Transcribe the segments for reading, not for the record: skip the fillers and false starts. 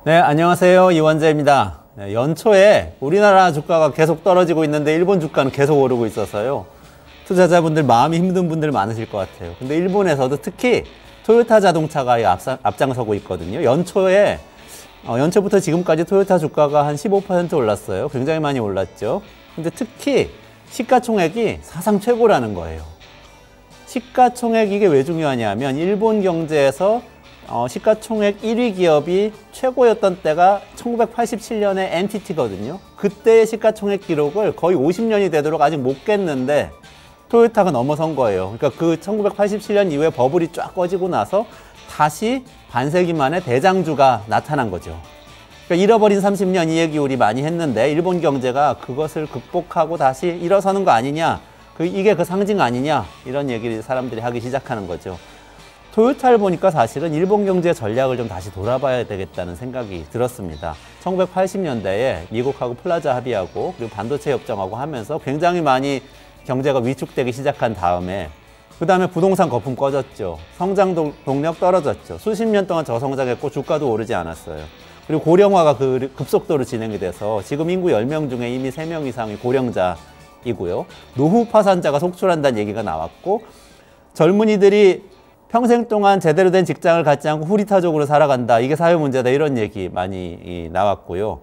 네, 안녕하세요. 이원재입니다. 네, 연초에 우리나라 주가가 계속 떨어지고 있는데 일본 주가는 계속 오르고 있어서요. 투자자분들 마음이 힘든 분들 많으실 것 같아요. 근데 일본에서도 특히 토요타 자동차가 앞장서고 있거든요. 연초부터 지금까지 토요타 주가가 한 15% 올랐어요. 굉장히 많이 올랐죠. 근데 특히 시가총액이 사상 최고라는 거예요. 시가총액 이게 왜 중요하냐면 일본 경제에서 시가총액 1위 기업이 최고였던 때가 1987년에 NTT거든요. 그때의 시가총액 기록을 거의 50년이 되도록 아직 못 깼는데 토요타가 넘어선 거예요. 그러니까 그 1987년 이후에 버블이 쫙 꺼지고 나서 다시 반세기 만에 대장주가 나타난 거죠. 그러니까 잃어버린 30년 이 얘기 우리 많이 했는데 일본 경제가 그것을 극복하고 다시 일어서는 거 아니냐, 이게 그 상징 아니냐, 이런 얘기를 사람들이 하기 시작하는 거죠. 토요타를 보니까 사실은 일본 경제 전략을 좀 다시 돌아봐야 되겠다는 생각이 들었습니다. 1980년대에 미국하고 플라자 합의하고 그리고 반도체 협정하고 하면서 굉장히 많이 경제가 위축되기 시작한 다음에 그 다음에 부동산 거품 꺼졌죠. 성장 동력 떨어졌죠. 수십 년 동안 저성장했고 주가도 오르지 않았어요. 그리고 고령화가 급속도로 진행이 돼서 지금 인구 10명 중에 이미 3명 이상이 고령자이고요. 노후 파산자가 속출한다는 얘기가 나왔고 젊은이들이 평생 동안 제대로 된 직장을 갖지 않고 후리타족으로 살아간다. 이게 사회 문제다. 이런 얘기 많이 나왔고요.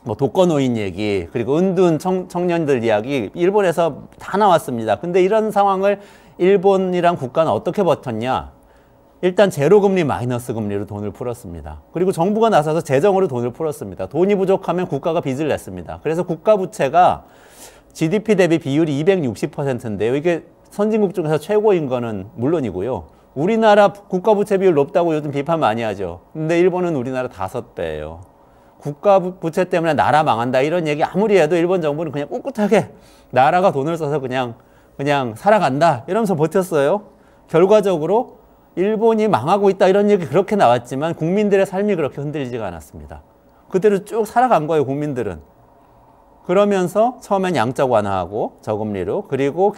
뭐 독거노인 얘기, 그리고 은둔 청년들 이야기, 일본에서 다 나왔습니다. 근데 이런 상황을 일본이란 국가는 어떻게 버텼냐? 일단 제로금리 마이너스 금리로 돈을 풀었습니다. 그리고 정부가 나서서 재정으로 돈을 풀었습니다. 돈이 부족하면 국가가 빚을 냈습니다. 그래서 국가 부채가 GDP 대비 비율이 260%인데요. 이게 선진국 중에서 최고인 거는 물론이고요. 우리나라 국가 부채 비율 높다고 요즘 비판 많이 하죠. 근데 일본은 우리나라 5배예요. 국가 부채 때문에 나라 망한다 이런 얘기 아무리 해도 일본 정부는 그냥 꿋꿋하게 나라가 돈을 써서 그냥 살아간다 이러면서 버텼어요. 결과적으로 일본이 망하고 있다 이런 얘기 그렇게 나왔지만 국민들의 삶이 그렇게 흔들리지가 않았습니다. 그대로 쭉 살아간 거예요, 국민들은. 그러면서 처음엔 양적 완화하고 저금리로, 그리고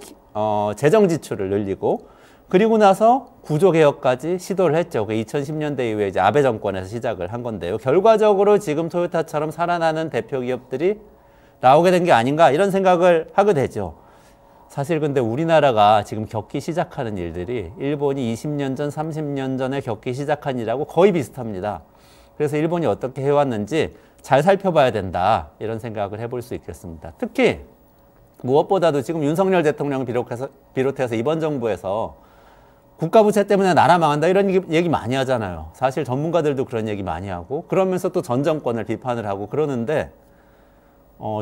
재정 지출을 늘리고, 그리고 나서 구조개혁까지 시도를 했죠. 그 2010년대 이후에 이제 아베 정권에서 시작을 한 건데요. 결과적으로 지금 토요타처럼 살아나는 대표 기업들이 나오게 된 게 아닌가 이런 생각을 하게 되죠. 사실 근데 우리나라가 지금 겪기 시작하는 일들이 일본이 20년 전, 30년 전에 겪기 시작한 일하고 거의 비슷합니다. 그래서 일본이 어떻게 해왔는지 잘 살펴봐야 된다 이런 생각을 해볼 수 있겠습니다. 특히 무엇보다도 지금 윤석열 대통령을 비롯해서 이번 정부에서 국가부채 때문에 나라 망한다 이런 얘기 많이 하잖아요. 사실 전문가들도 그런 얘기 많이 하고 그러면서 또 전 정권을 비판을 하고 그러는데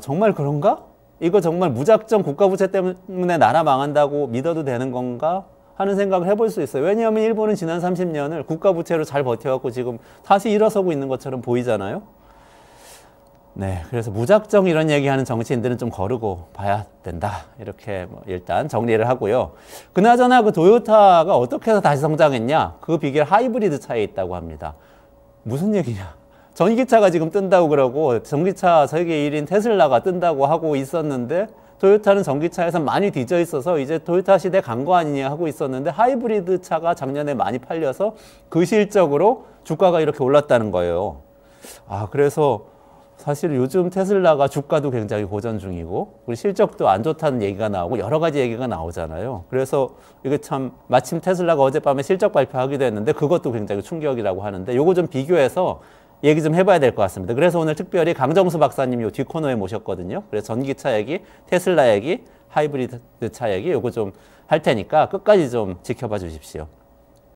정말 그런가? 이거 정말 무작정 국가부채 때문에 나라 망한다고 믿어도 되는 건가? 하는 생각을 해볼 수 있어요. 왜냐하면 일본은 지난 30년을 국가부채로 잘 버텨갖고 지금 다시 일어서고 있는 것처럼 보이잖아요. 네, 그래서 무작정 이런 얘기하는 정치인들은 좀 거르고 봐야 된다. 이렇게 일단 정리를 하고요. 그나저나 그 토요타가 어떻게 해서 다시 성장했냐? 그 비결 하이브리드 차에 있다고 합니다. 무슨 얘기냐? 전기차가 지금 뜬다고 그러고 전기차 세계 1위인 테슬라가 뜬다고 하고 있었는데 토요타는 전기차에서 많이 뒤져 있어서 이제 토요타 시대 간 거 아니냐 하고 있었는데 하이브리드 차가 작년에 많이 팔려서 그 실적으로 주가가 이렇게 올랐다는 거예요. 그래서 사실 요즘 테슬라가 주가도 굉장히 고전 중이고 그리고 실적도 안 좋다는 얘기가 나오고 여러 가지 얘기가 나오잖아요. 그래서 이게 참 마침 테슬라가 어젯밤에 실적 발표하기도 했는데 그것도 굉장히 충격이라고 하는데 요거 좀 비교해서 얘기 좀 해봐야 될 것 같습니다. 그래서 오늘 특별히 강정수 박사님 요 뒷코너에 모셨거든요. 그래서 전기차 얘기, 테슬라 얘기, 하이브리드 차 얘기 요거 좀 할 테니까 끝까지 좀 지켜봐 주십시오.